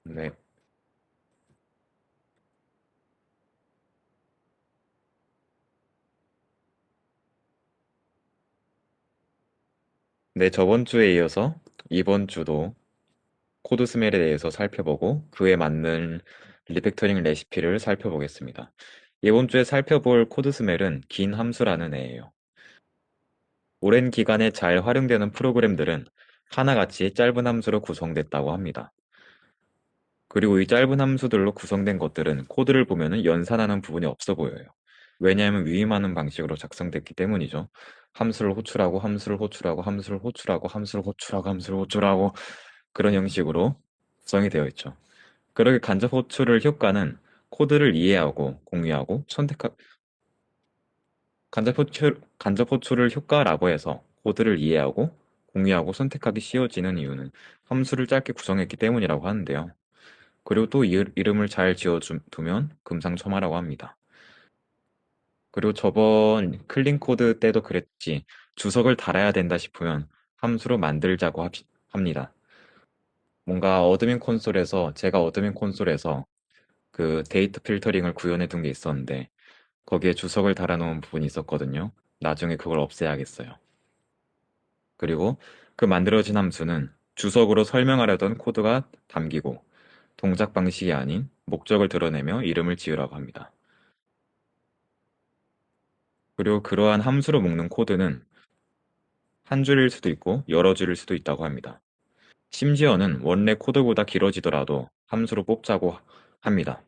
네. 네, 저번 주에 이어서 이번 주도 코드 스멜에 대해서 살펴보고 그에 맞는 리팩터링 레시피를 살펴보겠습니다. 이번 주에 살펴볼 코드 스멜은 긴 함수라는 애예요. 오랜 기간에 잘 활용되는 프로그램들은 하나같이 짧은 함수로 구성됐다고 합니다. 그리고 이 짧은 함수들로 구성된 것들은 코드를 보면 연산하는 부분이 없어 보여요. 왜냐하면 위임하는 방식으로 작성됐기 때문이죠. 함수를 호출하고 함수를 호출하고 함수를 호출하고 함수를 호출하고 함수를 호출하고 그런 형식으로 구성이 되어 있죠. 그렇게 간접 호출을 효과는 코드를 이해하고 공유하고 간접 호출을 효과라고 해서 코드를 이해하고 공유하고 선택하기 쉬워지는 이유는 함수를 짧게 구성했기 때문이라고 하는데요. 그리고 또 이름을 잘 지어두면 금상첨화라고 합니다. 그리고 저번 클린 코드 때도 그랬지, 주석을 달아야 된다 싶으면 함수로 만들자고 합니다. 제가 어드민 콘솔에서 그 데이터 필터링을 구현해 둔 게 있었는데, 거기에 주석을 달아놓은 부분이 있었거든요. 나중에 그걸 없애야겠어요. 그리고 그 만들어진 함수는 주석으로 설명하려던 코드가 담기고, 동작 방식이 아닌 목적을 드러내며 이름을 지으라고 합니다. 그리고 그러한 함수로 묶는 코드는 한 줄일 수도 있고 여러 줄일 수도 있다고 합니다. 심지어는 원래 코드보다 길어지더라도 함수로 뽑자고 합니다.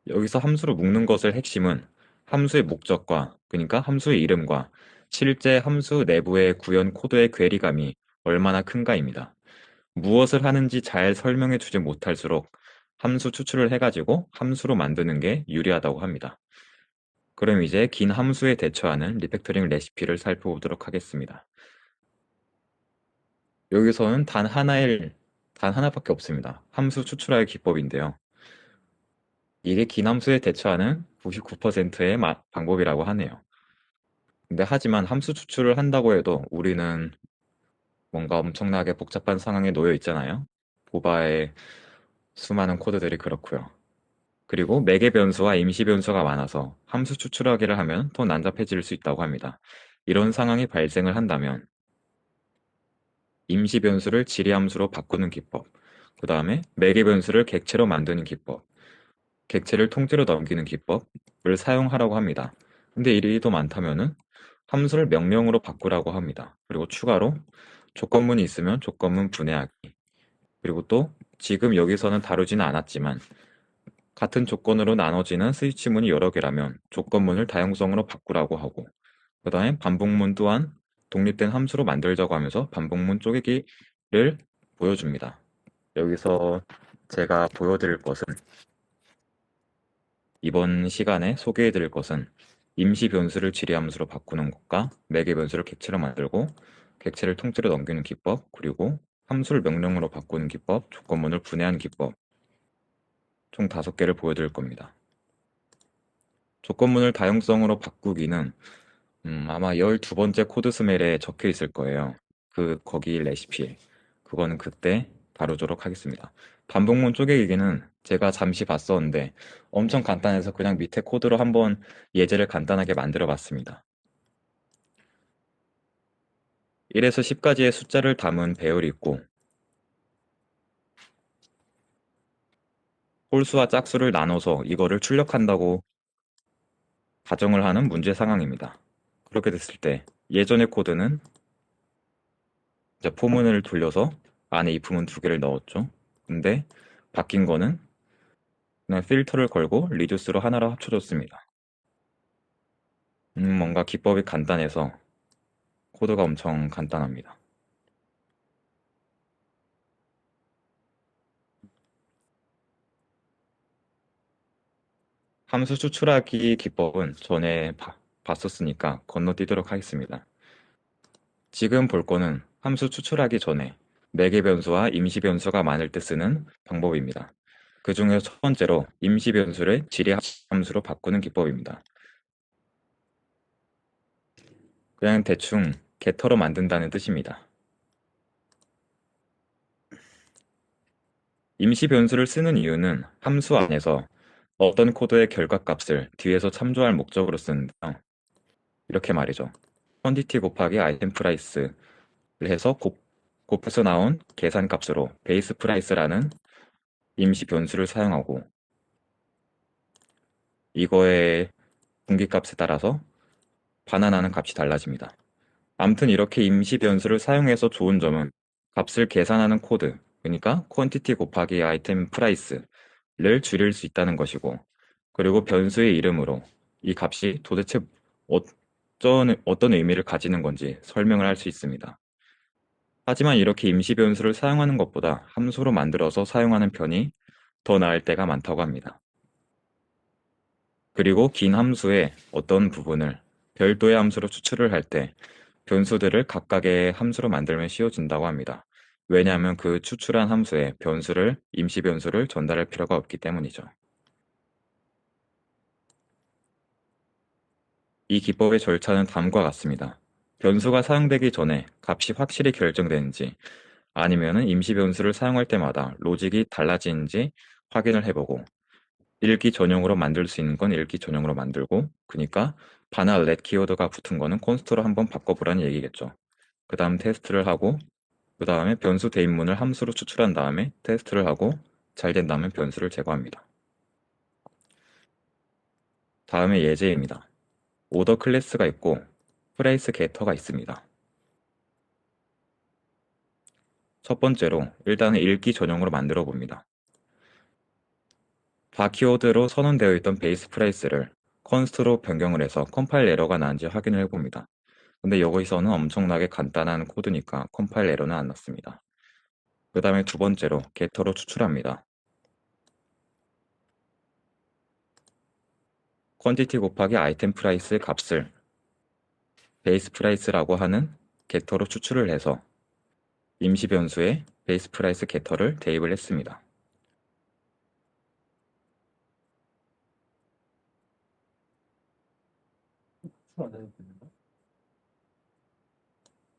여기서 함수로 묶는 것의 핵심은 함수의 목적과, 그러니까 함수의 이름과 실제 함수 내부의 구현 코드의 괴리감이 얼마나 큰가입니다. 무엇을 하는지 잘 설명해 주지 못할수록 함수 추출을 해가지고 함수로 만드는 게 유리하다고 합니다. 그럼 이제 긴 함수에 대처하는 리팩터링 레시피를 살펴보도록 하겠습니다. 여기서는 단 하나밖에 없습니다. 함수 추출할 기법인데요. 이게 긴 함수에 대처하는 99%의 방법이라고 하네요. 근데 하지만 함수 추출을 한다고 해도 우리는 뭔가 엄청나게 복잡한 상황에 놓여 있잖아요. 보바의 수많은 코드들이 그렇고요. 그리고 매개 변수와 임시 변수가 많아서 함수 추출하기를 하면 더 난잡해질 수 있다고 합니다. 이런 상황이 발생을 한다면 임시 변수를 지리함수로 바꾸는 기법, 그 다음에 매개 변수를 객체로 만드는 기법, 객체를 통째로 넘기는 기법을 사용하라고 합니다. 근데 일이 더 많다면은 함수를 명령으로 바꾸라고 합니다. 그리고 추가로 조건문이 있으면 조건문 분해하기. 그리고 또 지금 여기서는 다루지는 않았지만 같은 조건으로 나눠지는 스위치문이 여러 개라면 조건문을 다용성으로 바꾸라고 하고, 그 다음에 반복문 또한 독립된 함수로 만들자고 하면서 반복문 쪼개기를 보여줍니다. 여기서 제가 보여드릴 것은, 이번 시간에 소개해드릴 것은 임시 변수를 지리함수로 바꾸는 것과 매개 변수를 객체로 만들고 객체를 통째로 넘기는 기법, 그리고 함수를 명령으로 바꾸는 기법, 조건문을 분해하는 기법, 총 5개를 보여드릴 겁니다. 조건문을 다용성으로 바꾸기는 아마 12번째 코드 스멜에 적혀 있을 거예요. 거기 레시피에. 그거는 그때 다루도록 하겠습니다. 반복문 쪼개기는 제가 잠시 봤었는데 엄청 간단해서 그냥 밑에 코드로 한번 예제를 간단하게 만들어 봤습니다. 1에서 10까지의 숫자를 담은 배열이 있고 홀수와 짝수를 나눠서 이거를 출력한다고 가정을 하는 문제 상황입니다. 그렇게 됐을 때 예전의 코드는 이제 포문을 돌려서 안에 if문 2개를 넣었죠. 근데 바뀐 거는 그냥 필터를 걸고 리듀스로 하나로 합쳐줬습니다. 뭔가 기법이 간단해서 코드가 엄청 간단합니다. 함수 추출하기 기법은 전에 봤었으니까 건너뛰도록 하겠습니다. 지금 볼 거는 함수 추출하기 전에 매개 변수와 임시 변수가 많을 때 쓰는 방법입니다. 그 중에 첫 번째로 임시 변수를 지리 함수로 바꾸는 기법입니다. 그냥 대충 게터로 만든다는 뜻입니다. 임시 변수를 쓰는 이유는 함수 안에서 어떤 코드의 결과값을 뒤에서 참조할 목적으로 쓰는다. 이렇게 말이죠. 퀀티티 곱하기 아이템 프라이스를 해서 곱해서 나온 계산값으로 베이스 프라이스라는 임시 변수를 사용하고 이거의 분기값에 따라서 반환하는 값이 달라집니다. 아무튼 이렇게 임시 변수를 사용해서 좋은 점은 값을 계산하는 코드, 그러니까 퀀티티 곱하기 아이템 프라이스를 줄일 수 있다는 것이고, 그리고 변수의 이름으로 이 값이 도대체 어떤 의미를 가지는 건지 설명을 할 수 있습니다. 하지만 이렇게 임시 변수를 사용하는 것보다 함수로 만들어서 사용하는 편이 더 나을 때가 많다고 합니다. 그리고 긴 함수의 어떤 부분을 별도의 함수로 추출을 할 때 변수들을 각각의 함수로 만들면 쉬워진다고 합니다. 왜냐하면 그 추출한 함수에 임시 변수를 전달할 필요가 없기 때문이죠. 이 기법의 절차는 다음과 같습니다. 변수가 사용되기 전에 값이 확실히 결정되는지 아니면 임시 변수를 사용할 때마다 로직이 달라지는지 확인을 해보고 읽기 전용으로 만들 수 있는 건 읽기 전용으로 만들고, 그러니까 바나 let 키워드가 붙은 거는 콘스트로 한번 바꿔보라는 얘기겠죠. 그 다음 테스트를 하고, 그 다음에 변수 대입문을 함수로 추출한 다음에 테스트를 하고 잘 된다면 변수를 제거합니다. 다음에 예제입니다. 오더 클래스가 있고 프레이스 게터가 있습니다. 첫 번째로 일단은 읽기 전용으로 만들어 봅니다. 바 키워드로 선언되어 있던 베이스 프레이스를 컨스트로 변경을 해서 컴파일 에러가 나는지 확인을 해봅니다. 근데 여기서는 엄청나게 간단한 코드니까 컴파일 에러는 안 났습니다. 그 다음에 두 번째로 게터로 추출합니다. 퀀티티 곱하기 아이템 프라이스 값을 베이스 프라이스라고 하는 게터로 추출을 해서 임시 변수에 베이스 프라이스 게터를 대입을 했습니다.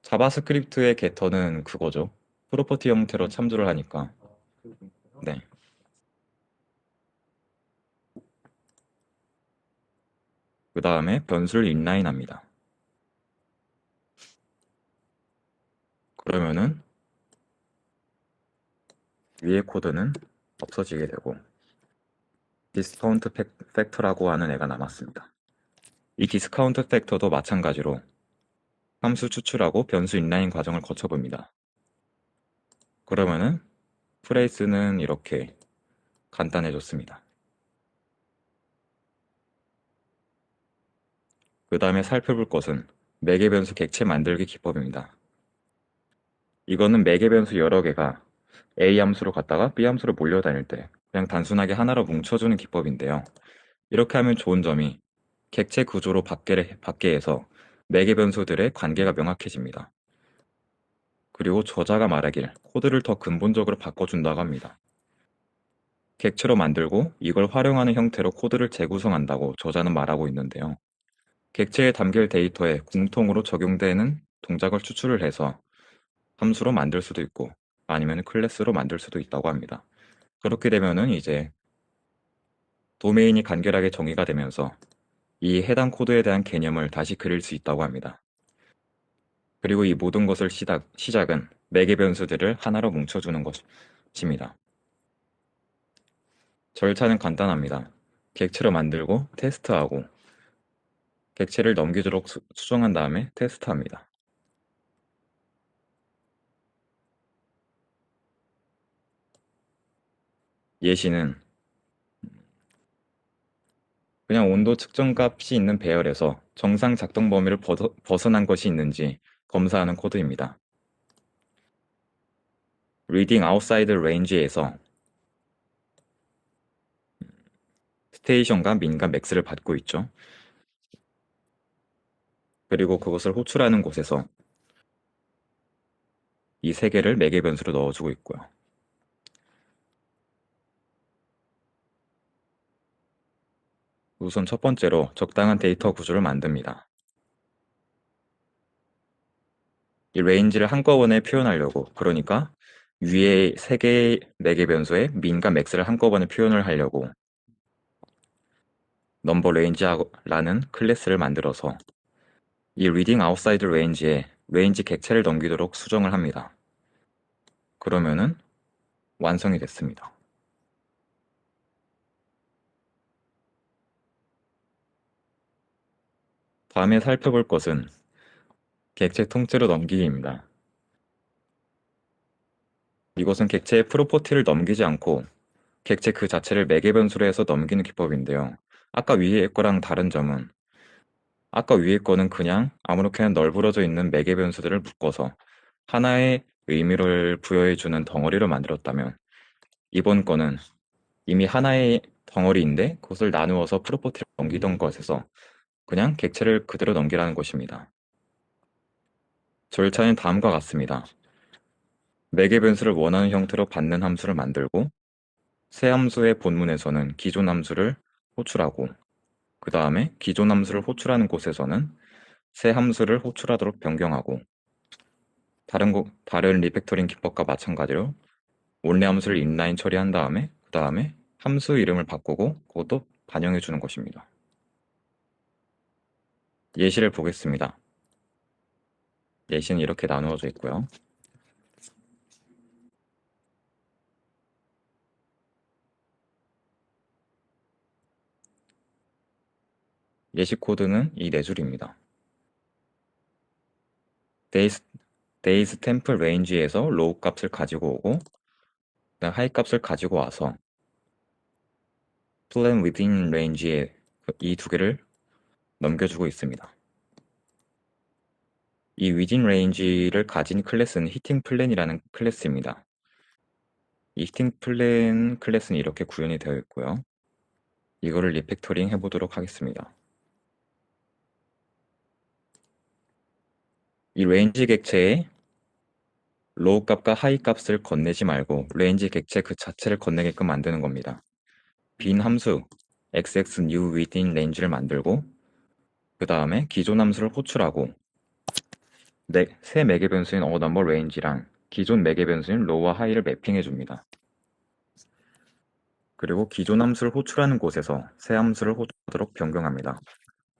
자바스크립트의 게터는 그거죠. 프로퍼티 형태로 참조를 하니까. 네. 그 다음에 변수를 인라인합니다. 그러면은 위의 코드는 없어지게 되고 디스카운트 팩터라고 하는 애가 남았습니다. 이 디스카운트 팩터도 마찬가지로 함수 추출하고 변수 인라인 과정을 거쳐봅니다. 그러면은 프레이스는 이렇게 간단해졌습니다. 그 다음에 살펴볼 것은 매개 변수 객체 만들기 기법입니다. 이거는 매개 변수 여러 개가 A 함수로 갔다가 B 함수로 몰려다닐 때 그냥 단순하게 하나로 뭉쳐주는 기법인데요. 이렇게 하면 좋은 점이 객체 구조로 밖에에서 매개 변수들의 관계가 명확해집니다. 그리고 저자가 말하길 코드를 더 근본적으로 바꿔준다고 합니다. 객체로 만들고 이걸 활용하는 형태로 코드를 재구성한다고 저자는 말하고 있는데요. 객체에 담길 데이터에 공통으로 적용되는 동작을 추출을 해서 함수로 만들 수도 있고 아니면 클래스로 만들 수도 있다고 합니다. 그렇게 되면은 이제 도메인이 간결하게 정의가 되면서 이 해당 코드에 대한 개념을 다시 그릴 수 있다고 합니다. 그리고 이 모든 것을 시작은 매개 변수들을 하나로 뭉쳐주는 것입니다. 절차는 간단합니다. 객체로 만들고 테스트하고 객체를 넘기도록 수정한 다음에 테스트합니다. 예시는 그냥 온도 측정 값이 있는 배열에서 정상 작동 범위를 벗어난 것이 있는지 검사하는 코드입니다. reading outside range에서 스테이션과 민과 맥스를 받고 있죠. 그리고 그것을 호출하는 곳에서 이 세 개를 매개 변수로 넣어주고 있고요. 우선 첫 번째로 적당한 데이터 구조를 만듭니다. 이 레인지를 한꺼번에 표현하려고, 그러니까 위에 세 개의 매개 변수에 민과 맥스를 한꺼번에 표현을 하려고 넘버 range라는 클래스를 만들어서 이 reading outside range에 range 객체를 넘기도록 수정을 합니다. 그러면은 완성이 됐습니다. 다음에 살펴볼 것은 객체 통째로 넘기기입니다. 이것은 객체의 프로퍼티를 넘기지 않고 객체 그 자체를 매개 변수로 해서 넘기는 기법인데요. 아까 위에 거랑 다른 점은 아까 위에 거는 그냥 아무렇게나 널브러져 있는 매개 변수들을 묶어서 하나의 의미를 부여해주는 덩어리로 만들었다면 이번 거는 이미 하나의 덩어리인데 그것을 나누어서 프로퍼티를 넘기던 것에서 그냥 객체를 그대로 넘기라는 것입니다. 절차는 다음과 같습니다. 매개 변수를 원하는 형태로 받는 함수를 만들고 새 함수의 본문에서는 기존 함수를 호출하고 그 다음에 기존 함수를 호출하는 곳에서는 새 함수를 호출하도록 변경하고 다른 리팩터링 기법과 마찬가지로 원래 함수를 인라인 처리한 다음에 그 다음에 함수 이름을 바꾸고 그것도 반영해 주는 것입니다. 예시를 보겠습니다. 예시는 이렇게 나누어져 있고요. 예시 코드는 이 네 줄입니다. days temp range에서 low 값을 가지고 오고 그다음 high 값을 가지고 와서 plan within range에 이 두 개를 넘겨주고 있습니다. 이 within range를 가진 클래스는 hitting plan이라는 클래스입니다. 이 hitting plan 클래스는 이렇게 구현이 되어 있고요. 이거를 리팩토링 해보도록 하겠습니다. 이 range 객체에 low 값과 high 값을 건네지 말고 range 객체 그 자체를 건네게끔 만드는 겁니다. 빈 함수 xx_new within range를 만들고 그 다음에 기존 함수를 호출하고 새 매개 변수인 number range랑 기존 매개 변수인 low와 high를 매핑해 줍니다. 그리고 기존 함수를 호출하는 곳에서 새 함수를 호출하도록 변경합니다.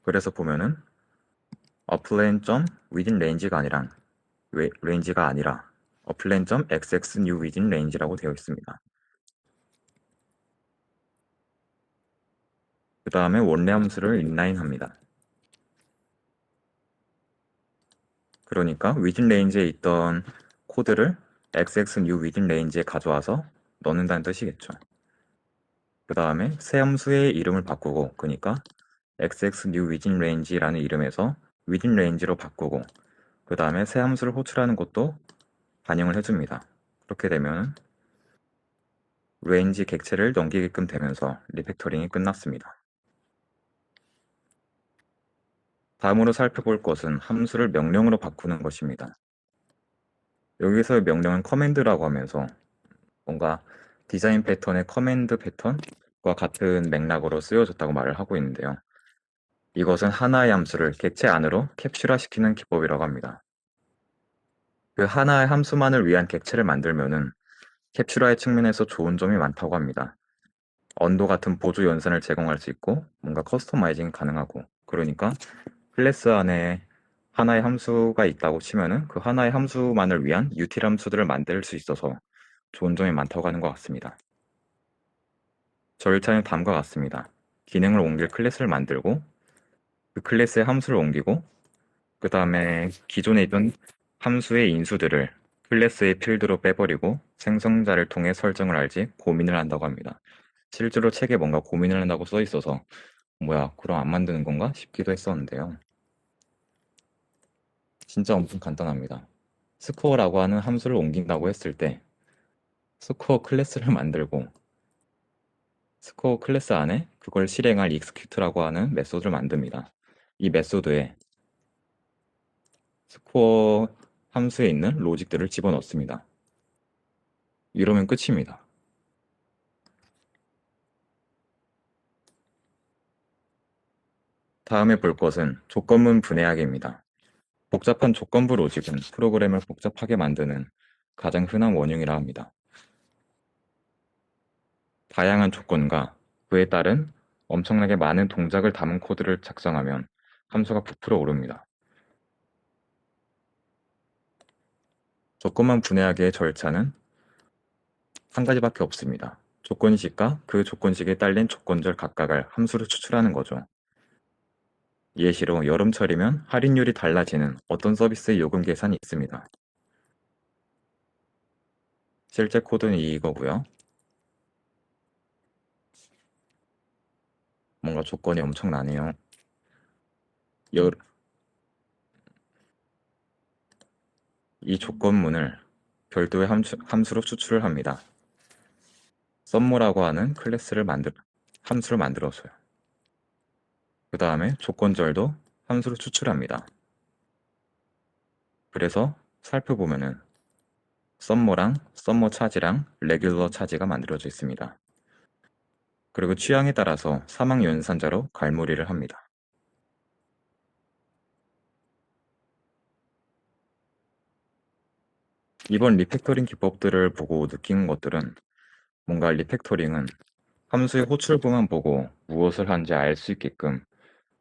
그래서 보면은 applen.within range가 아니라 applen.xx_new within range라고 되어 있습니다. 그 다음에 원래 함수를 inline합니다. 그러니까 within range에 있던 코드를 xx_new within range에 가져와서 넣는다는 뜻이겠죠. 그 다음에 새 함수의 이름을 바꾸고 그러니까 xx_new within range라는 이름에서 within range로 바꾸고 그 다음에 새 함수를 호출하는 것도 반영을 해줍니다. 그렇게 되면 range 객체를 넘기게끔 되면서 리팩토링이 끝났습니다. 다음으로 살펴볼 것은 함수를 명령으로 바꾸는 것입니다. 여기서의 명령은 커맨드라고 하면서 뭔가 디자인 패턴의 커맨드 패턴과 같은 맥락으로 쓰여졌다고 말을 하고 있는데요. 이것은 하나의 함수를 객체 안으로 캡슐화시키는 기법이라고 합니다. 그 하나의 함수만을 위한 객체를 만들면은 캡슐화의 측면에서 좋은 점이 많다고 합니다. 언도 같은 보조 연산을 제공할 수 있고 뭔가 커스터마이징이 가능하고 그러니까 클래스 안에 하나의 함수가 있다고 치면은 그 하나의 함수만을 위한 유틸 함수들을 만들 수 있어서 좋은 점이 많다고 하는 것 같습니다. 절차는 다음과 같습니다. 기능을 옮길 클래스를 만들고 그 클래스의 함수를 옮기고 그 다음에 기존에 있던 함수의 인수들을 클래스의 필드로 빼버리고 생성자를 통해 설정을 할지 고민을 한다고 합니다. 실제로 책에 뭔가 고민을 한다고 써 있어서 뭐야 그럼 안 만드는 건가 싶기도 했었는데요. 진짜 엄청 간단합니다. 스코어라고 하는 함수를 옮긴다고 했을 때 스코어 클래스를 만들고 스코어 클래스 안에 그걸 실행할 execute라고 하는 메소드를 만듭니다. 이 메소드에 스코어 함수에 있는 로직들을 집어넣습니다. 이러면 끝입니다. 다음에 볼 것은 조건문 분해하기입니다. 복잡한 조건부 로직은 프로그램을 복잡하게 만드는 가장 흔한 원흉이라 합니다. 다양한 조건과 그에 따른 엄청나게 많은 동작을 담은 코드를 작성하면 함수가 부풀어 오릅니다. 조건만 분해하기의 절차는 한 가지밖에 없습니다. 조건식과 그 조건식에 딸린 조건절 각각을 함수로 추출하는 거죠. 예시로 여름철이면 할인율이 달라지는 어떤 서비스의 요금 계산이 있습니다. 실제 코드는 이거고요. 뭔가 조건이 엄청나네요. 여- 이 조건문을 별도의 함수로 추출을 합니다. 썸모라고 하는 함수를 만들어서요. 그 다음에 조건절도 함수로 추출합니다. 그래서 살펴보면은 썸모랑 썸모 차지랑 레귤러 차지가 만들어져 있습니다. 그리고 취향에 따라서 사막 연산자로 갈무리를 합니다. 이번 리팩토링 기법들을 보고 느낀 것들은 뭔가 리팩토링은 함수의 호출부만 보고 무엇을 하는지 알 수 있게끔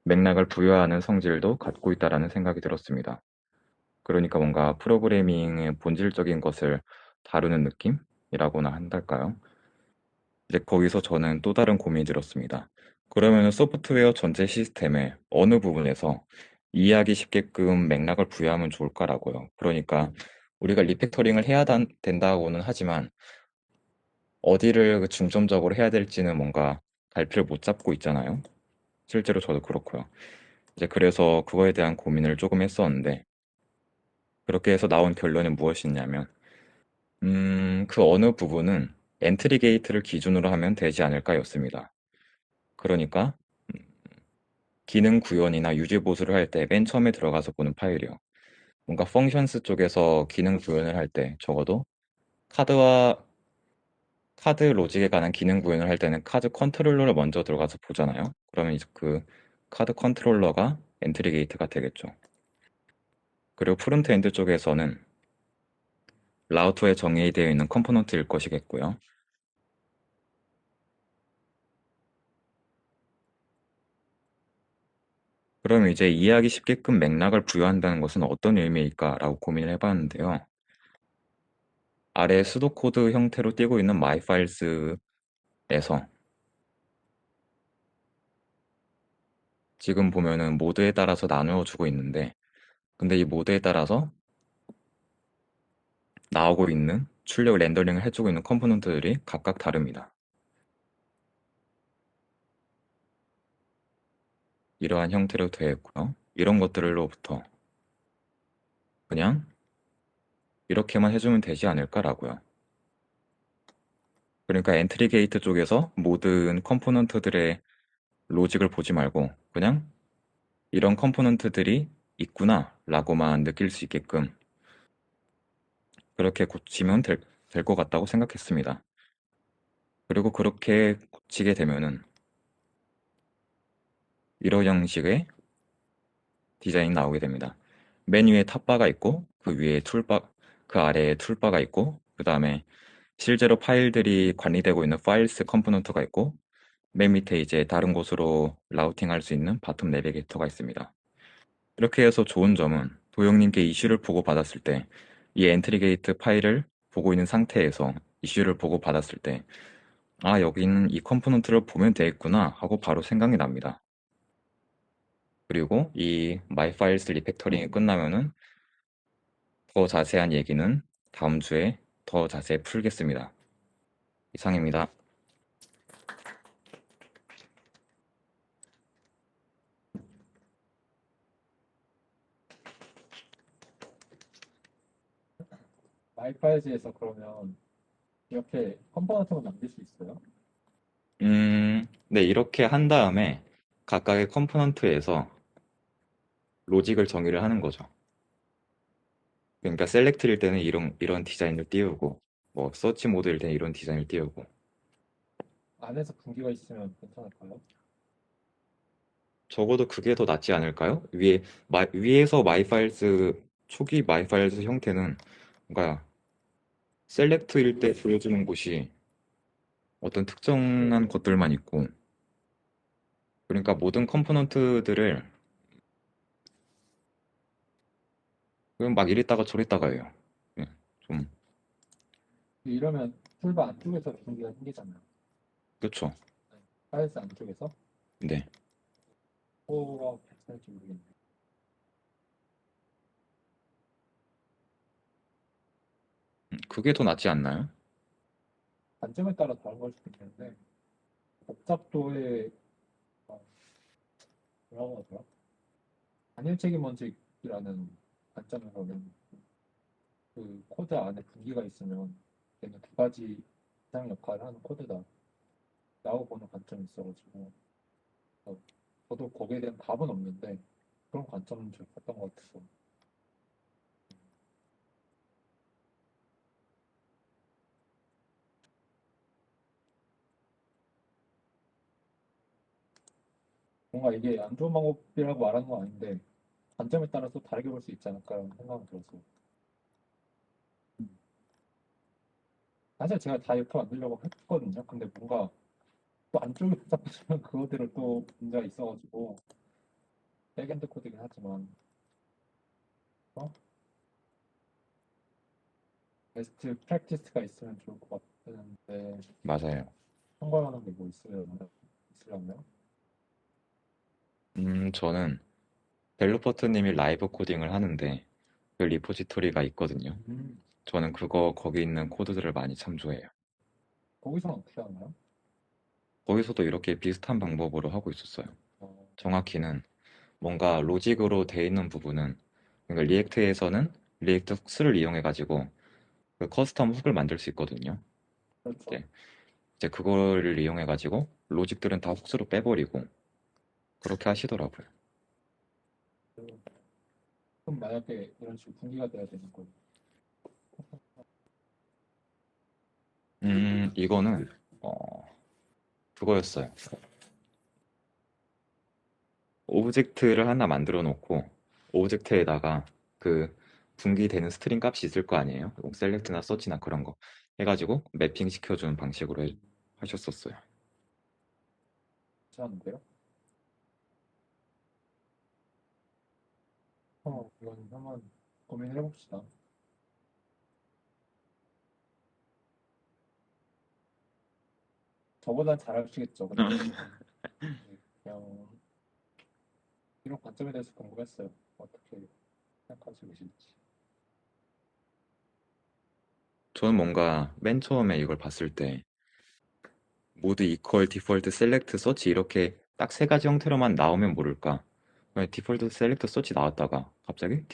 맥락을 부여하는 성질도 갖고 있다라는 생각이 들었습니다. 그러니까 뭔가 프로그래밍의 본질적인 것을 다루는 느낌이라고나 한달까요? 이제 거기서 저는 또 다른 고민이 들었습니다. 그러면 소프트웨어 전체 시스템의 어느 부분에서 이해하기 쉽게끔 맥락을 부여하면 좋을까라고요. 그러니까 우리가 리팩터링을 해야 된다고는 하지만 어디를 중점적으로 해야 될지는 뭔가 갈피를 못 잡고 있잖아요. 실제로 저도 그렇고요. 이제 그래서 그거에 대한 고민을 조금 했었는데 그렇게 해서 나온 결론은 무엇이냐면 그 어느 부분은 엔트리 게이트를 기준으로 하면 되지 않을까였습니다. 그러니까 기능 구현이나 유지 보수를 할 때 맨 처음에 들어가서 보는 파일이요. 뭔가 펑션스 쪽에서 기능 구현을 할 때 적어도 카드와 카드 로직에 관한 기능 구현을 할 때는 카드 컨트롤러를 먼저 들어가서 보잖아요. 그러면 이제 그 카드 컨트롤러가 엔트리 게이트가 되겠죠. 그리고 프론트엔드 쪽에서는 라우터에 정의되어 있는 컴포넌트일 것이겠고요. 그럼 이제 이해하기 쉽게끔 맥락을 부여한다는 것은 어떤 의미일까라고 고민을 해봤는데요. 아래 수도 코드 형태로 띄고 있는 myfiles에서 지금 보면은 모드에 따라서 나누어 주고 있는데 근데 이 모드에 따라서 나오고 있는 출력 렌더링을 해주고 있는 컴포넌트들이 각각 다릅니다. 이러한 형태로 되어 있고요. 이런 것들로부터 그냥 이렇게만 해주면 되지 않을까라고요. 그러니까 엔트리 게이트 쪽에서 모든 컴포넌트들의 로직을 보지 말고 그냥 이런 컴포넌트들이 있구나 라고만 느낄 수 있게끔 그렇게 고치면 될 것 같다고 생각했습니다. 그리고 그렇게 고치게 되면은 이런 형식의 디자인이 나오게 됩니다. 맨 위에 탑바가 있고 그 아래에 툴바가 있고 그 다음에 실제로 파일들이 관리되고 있는 파일스 컴포넌트가 있고 맨 밑에 이제 다른 곳으로 라우팅할 수 있는 바텀 내비게이터가 있습니다. 이렇게 해서 좋은 점은 도영님께 이슈를 보고받았을 때 이 엔트리 게이트 파일을 보고 있는 상태에서 이슈를 보고받았을 때 아, 여기는 이 컴포넌트를 보면 되겠구나 하고 바로 생각이 납니다. 그리고 이 마이파일스 리팩터링이 끝나면은 더 자세한 얘기는 다음 주에 더 자세히 풀겠습니다. 이상입니다. 마이파이즈에서 그러면 이렇게 컴포넌트만 남길 수 있어요? 네, 이렇게 한 다음에 각각의 컴포넌트에서 로직을 정의를 하는 거죠. 그러니까 셀렉트일 때는 이런 디자인을 띄우고, 뭐, 서치 모드일 때는 이런 디자인을 띄우고, 안에서 분기가 있으면 괜찮을까요? 적어도 그게 더 낫지 않을까요? 위에서 초기 마이파일스 형태는 뭔가 셀렉트일 때 보여주는 곳이 어떤 특정한 것들만 있고, 그러니까 모든 컴포넌트들을 그냥 막 이랬다가 저랬다가 해요. 예, 좀, 이러면 툴바 안쪽에서 분기가 생기잖아요. 그렇죠. 파일스 안쪽에서 네. 뭐가 괜찮을지 모르겠네요. 그게 더 낫지 않나요? 관점에 따라 다른 걸 수도 있는데 복잡도의 뭐라고 하더라? 단일책임 원칙이라는 관점에서는 그 코드 안에 분기가 있으면 걔는 두 가지 이상 역할을 하는 코드다 라고 보는 관점이 있어가지고 어, 저도 거기에 대한 답은 없는데 그런 관점은 좀 봤던 것 같아서 뭔가 이게 안 좋은 방법이라고 말하는 건 아닌데 관점에 따라서 다르게 볼 수 있지 않을까라는 생각은 들어서 사실 제가 다 이렇게 만들려고 했거든요. 근데 뭔가 또 안쪽이 복잡해지면 그거대로 또 문제가 있어가지고 백엔드 코드긴 하지만 어? 베스트 프랙티스가 있으면 좋을 것 같은데 맞아요. 참고하는 게 뭐 있으려나요? 저는 벨로퍼트님이 라이브 코딩을 하는데 그 리포지토리가 있거든요. 음, 저는 그거 거기 있는 코드들을 많이 참조해요. 거기서는 어떻게 하나요? 거기서도 이렇게 비슷한 방법으로 하고 있었어요. 어, 정확히는 뭔가 로직으로 돼 있는 부분은 그러니까 리액트에서는 리액트 훅스를 이용해 가지고 그 커스텀 훅을 만들 수 있거든요. 그렇죠. 이제, 이제 그거를 이용해 가지고 로직들은 다 훅스로 빼버리고 그렇게 하시더라고요. 그럼 만약에 이런 식으로 분기가 돼야 되는 거예요. 이거는 그거였어요. 오브젝트를 하나 만들어 놓고 오브젝트에다가 그 분기되는 스트링 값이 있을 거 아니에요? 뭐 셀렉트나 서치나 그런 거 해가지고 매핑 시켜주는 방식으로 하셨었어요. 괜찮은데요? 이건 한번 고민해 봅시다. 저보단 잘하시겠죠. 근데 그냥 이런 관점에 대해서 궁금했어요. 어떻게 생각하시고 계실지. 저는 뭔가 맨 처음에 이걸 봤을 때 모드 이퀄, 디폴트, 셀렉트, 서치 이렇게 딱 세 가지 형태로만 나오면 모를까. 디폴트, 셀렉트, 서치 나왔다가 갑자기